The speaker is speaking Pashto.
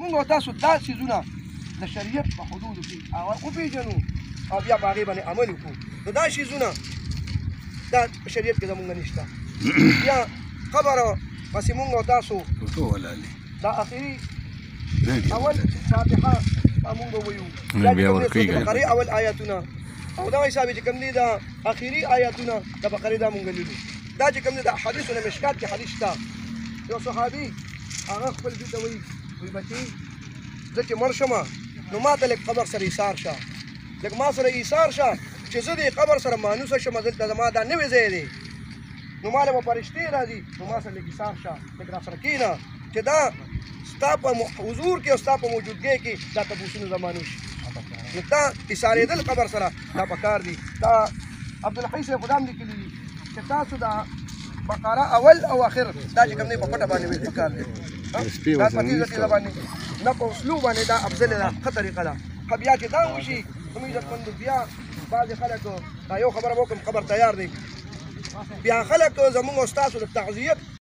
موږ او تاسو دا څیزونه د شریعت په حدودو کې وپېژنو او بیا په هغې باندې عمل وکړو نو دا څیزونه دا په شریعت کې زمونږ نشته بیا خبره پسې موږ او تاسو دا اخري اول فاتحه موږ به ویو دا چې بقرې اول آیاتونه او دا حساب چې کوم دی دا اخري آیاتونه د بقرې دا موږ لیدو دا چې کوم دی د احادیثو نه مشکات کې حدیث شته یو صحابي هغه خپل دې ته وایي بچي زه چې مړ شمه نو ما ته لږ قبر سره ایثار شه لږ ما سره ایثار شه چې زه دې قبر سره مانوسه شم دلته زما دا نوی ځای دی نو ما له به فرشتې راځي نو ما سره لږ ایثار شه لږ راسره کښېنه چې دا ستا په حضور کې او ستا په موجودګۍ کې دا تپوسونه زمانو شي نو دا ایثارېدل قبر سره دا پکار دي دا عبدالحی صاحب خو دا هم لیکلي دي چې تاسو دا بقره اول او آخر دا چې کوم دی په پټه باندې ویل پکار دی دا په تیزه تیزه باندې نه په اسلوب باندې دا افضل ده ښه طریقه ده ښه بیا چې دا وشي زموږ عزتمندو بیا بعضې خلک دا یو خبره به وکړم قبر تیار دی بیا خلک زموږ او ستاسو د تعزیت